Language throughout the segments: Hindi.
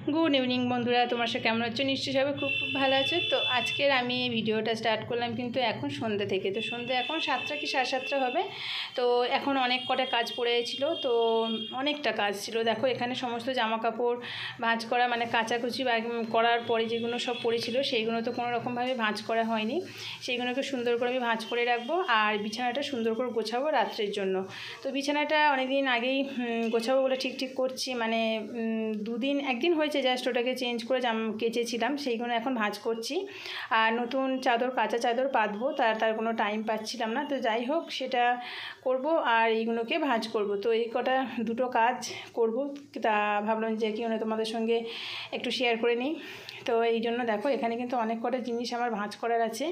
गुड इवनिंग बंधुरा तुम्हारा केमन आछो निश्चय सबाई खूब खूब भालो आछो। तो आजकेर आमी भिडियोटा स्टार्ट करलाम किन्तु एखन सन्ধ্যে থেকে। तो सन्ধ্যে एखन 7टा कि 7:30 होबे। तो एखन अनेक कटा काज पड़े छिलो, तो अनेकटा काज छिलो। देखो एखाने समस्त जामा कापड़ भाँज करा माने काचाकुचि करार परे जेगुलो सब पड़ेछिलो सेइगुलो तो कोनो रकम भावे भाँज करा हयनि, सेइगुलोके सुंदर करे आमि भाँज करे राखबो और बिछानाटा सुंदर करे गोछाबो रात्रेर जोन्नो। तो बिछानाटा अनेकदिन आगेई गोछाबो बोले ठीक ठीक करछि, माने दुदिन एकदिन हयेछे জাস্ট ওটাকে চেঞ্জ করে কেচেছিলাম, সেইগুলো এখন ভাঁজ করছি। আর নতুন চাদর কাঁচা চাদর পাতবো, তার কোনো টাইম পাচ্ছিলাম না। তো যাই হোক সেটা করব আর এইগুলোকে ভাঁজ করব। তো এই কটা দুটো কাজ করব, তা ভাবলাম যে কি তোমাদের সঙ্গে একটু শেয়ার করে নিই। তো এই জন্য দেখো এখানে কিন্তু অনেক কটা জিনিস আমার ভাঁজ করার আছে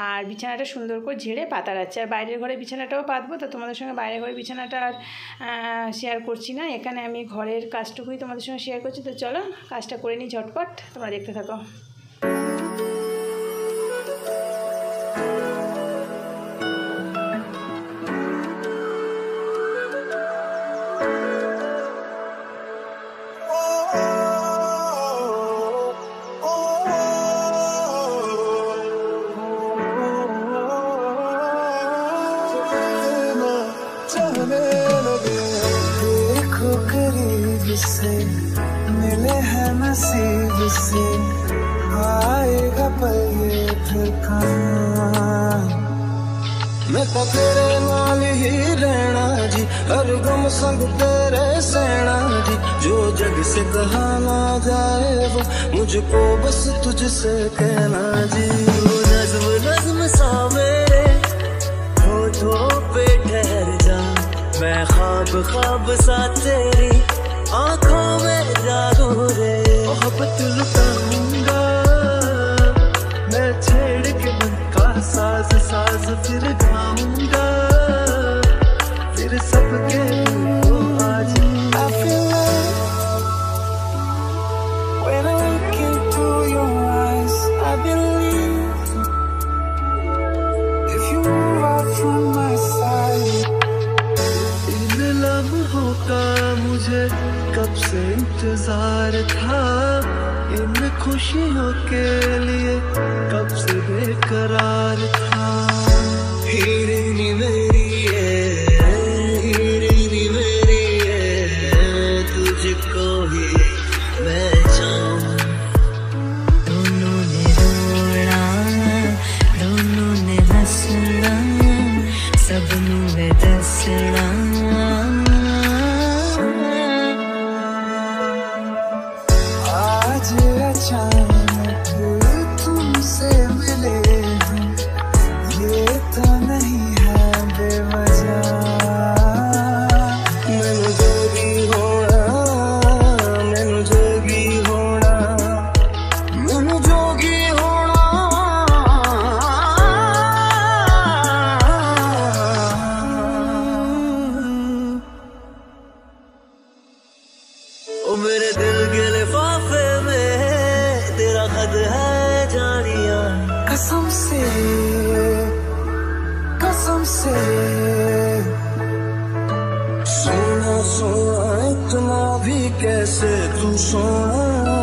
আর বিছানাটা সুন্দর করে ঝেড়ে পাতার আছে। আর বাইরের ঘরে বিছানাটাও পাতবো, তো তোমাদের সঙ্গে বাইরের ঘরে বিছানাটা আর শেয়ার করছি না, এখানে আমি ঘরের কাজটুকুই তোমাদের সঙ্গে শেয়ার করছি। তো চলো কাজটা করে নিই ঝটপট, তোমরা দেখতে থাকো। मिले हैं नसीब से आएगा पल ये फिर कहाँ। मैं तो तेरे नाल ही रहना जी, हर गम संग तेरे सहना जी। जो जग से कहा ना जाए वो मुझको बस तुझसे कहना जी। वो नज़्म नज़्म सा मेरे होठों पे ठहर जा, मैं ख्वाब ख्वाब सा तेरी आँखों में जागो रे। मोहब्बत लुटाऊंगा मैं छेड़ के मन का साज साज, फिर गाऊंगा फिर सबके को आज। I feel like when I look into your eyes, I believe if you move out from my side। इन लम्हों का मुझे कब से इंतजार था, इन खुशियों के लिए कब से बेकरार था। हीरे मेरी है, हीरे मेरी है, तुझको ही मैं चाहूं। दोनों ने रोना दोनों ने हंसना, सबनू है दसना। अचानक तुमसे मिले हैं, ये तो नहीं है बेवजह। मैनू जोगी होना, मैनू जोगी होना, मैनू जोगी होना। ओ मेरे दिल के लिफाफे में तेरा खत है जानिया। कसम से सोना सोना इतना भी कैसे तू सोना।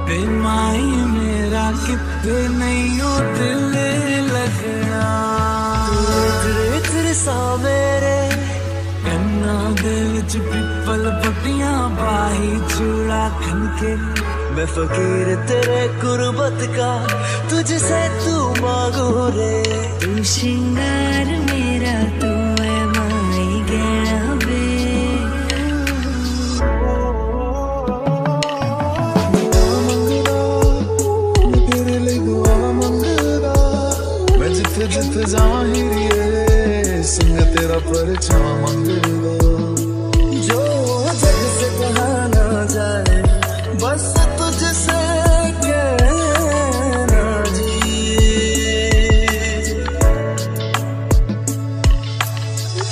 बेमाई मेरा कितने नहीं हो दिल लगना। तेरे सा मेरे कन्ना दे विच पिपल पट्टियां बाही चूड़ा खनके। मैं फकीर तेरे गुरबत का तुझसे तू मांगो रे। तू श्रृंगार मेरा तू है माई गहना वे। मैं तेरे लिए दुआ मंगदा, मैं जिथे जिथे जाहिर संग तेरा परछां मंगदा। जो जग से कहा ना जाए बस तुझसे कहना जी।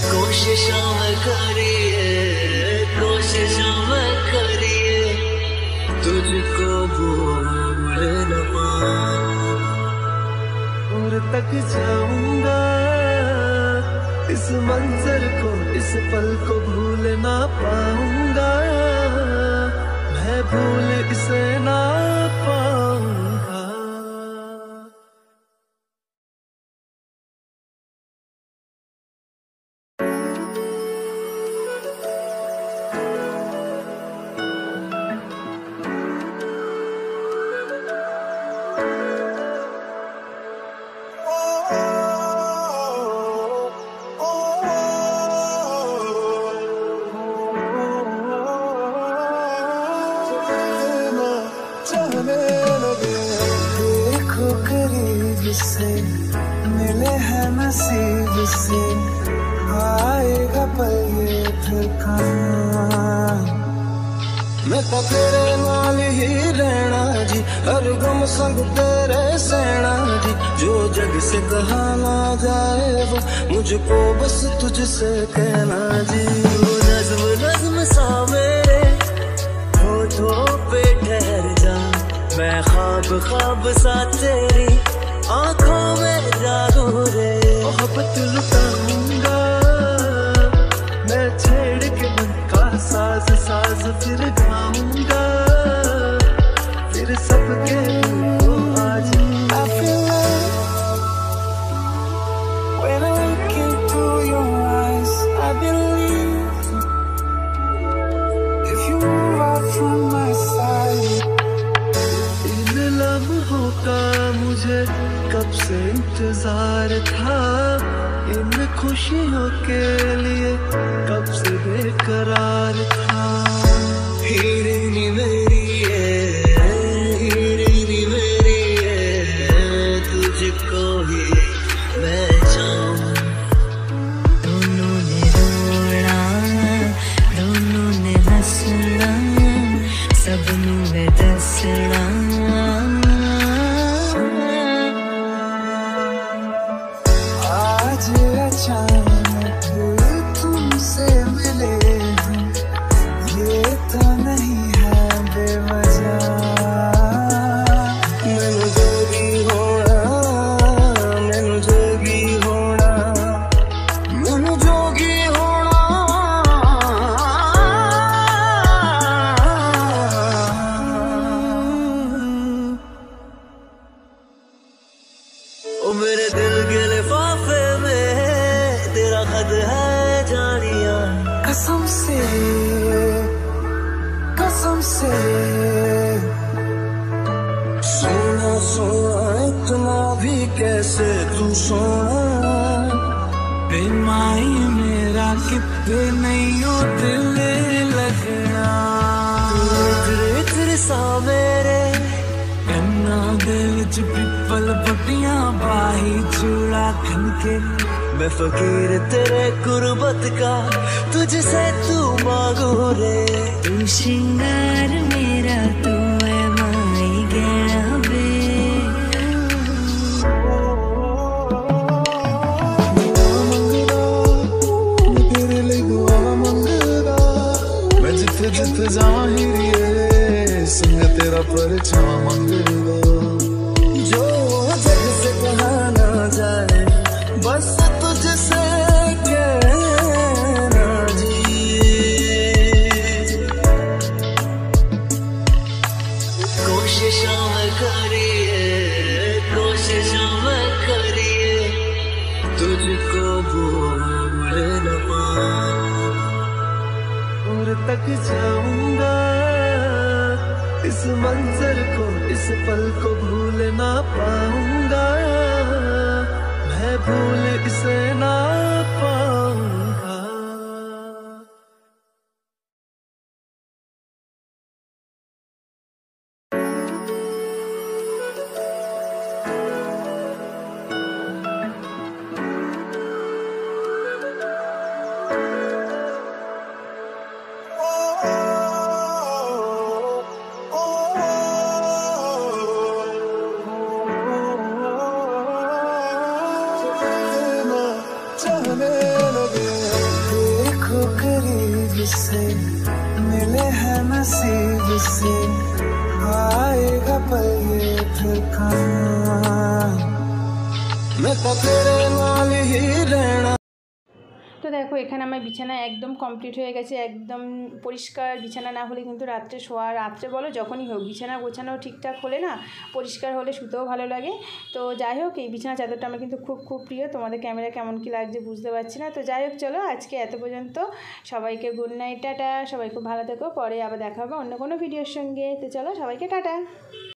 कोशिशों में करिए, कोशिशों में करिए, तुझको भूल न पाऊं। और तक जाऊंगा इस मंजर को, इस पल को भूल ना पाऊंगा मैं। भूल इसे ना पाऊंगा। देखो करीब से मिले हैं नसीब से, आएगा पल ये फिर कहाँ। मैं तो तेरे नाल ही रहना जी, हर गम संग तेरे सहना जी। जो जग से कहा ना जाए वो मुझको बस तुझसे कहना जी। वो नज़्म नज़्म सा मेरे होठों पे ठहर जा, मैं ख्वाब ख्वाब सा तेरी आंखों में जागो रे। मोहब्बत लुटाऊंगा मैं छेड़ के मन का साज साज, फिर गाऊंगा फिर सबके दिल को आज। I feel like when I look into your eyes, I believe if you move out from my side। इन लम्हों का मुझे कब से इंतजार था, इन खुशियों के लिए कब से बेकरार था। हीरे नी मेरी है, तुझको ही मैं चाहूं। दोनों ने रोना दोनों ने हंसना, सबनू है दसना। आज अचानक तुमसे मिले हैं, ये तो नहीं है बेवजह। मैनू जोगी होना, मैनू जोगी होना, मैनू जोगी होना। ओ मेरे दिल के लिफाफे में तेरा खत है जानिया। कसम से सोना सोना इतना भी कैसे तू सोना। बेमाई मेरा कितने नहीं हो दिल लगना। तेरे सा मेरे कन्ना दिल च पिपल पट्टियां बाही चूड़ा खनके। मैं फकीर तेरे गुर्बत का तुझसे तू मांगो रे। तू श्रृंगार मेरा तू है माई गहना वे। तेरे लिए दुआ मंगदा, मैं जिथे जिथे जाहिर संग तेरा परछावा मंगदा। जो जग से कहा ना जाए बस तुझसे कहना जी। कोशिशों में करिए तुझको भूल न पाऊं। और तक जाऊंगा इस मंजर को, इस पल को भूल ना पाऊंगा। मैं भूल इसे ना पाऊंगा। देखो करीब से मिले हैं नसीब से, आएगा पल ये फिर कहाँ। मैं तो तेरे नाल ही रहना। तो দেখো এখানে আমার বিছানা একদম কমপ্লিট হয়ে গেছে, একদম পরিষ্কার বিছানা না হলে কিন্তু রাত্রে বলো যখনই হোক বিছানা গোছানো ঠিকঠাক হলে না পরিষ্কার হলে শুতেও ভালো লাগে। তো যাই হোক এই বিছানা চাদরটা আমার কিন্তু খুব খুব প্রিয়। তোমাদের ক্যামেরা কেমন কি লাগছে বুঝতে পারছি না। তো যাই হোক চলো আজকে এত পর্যন্ত, সবাইকে গুড নাইট, টাটা। সবাই খুব ভালো থেকো, পরে আবার দেখা হবে অন্য কোনো ভিডিওর সঙ্গে। তো চলো সবাইকে টাটা।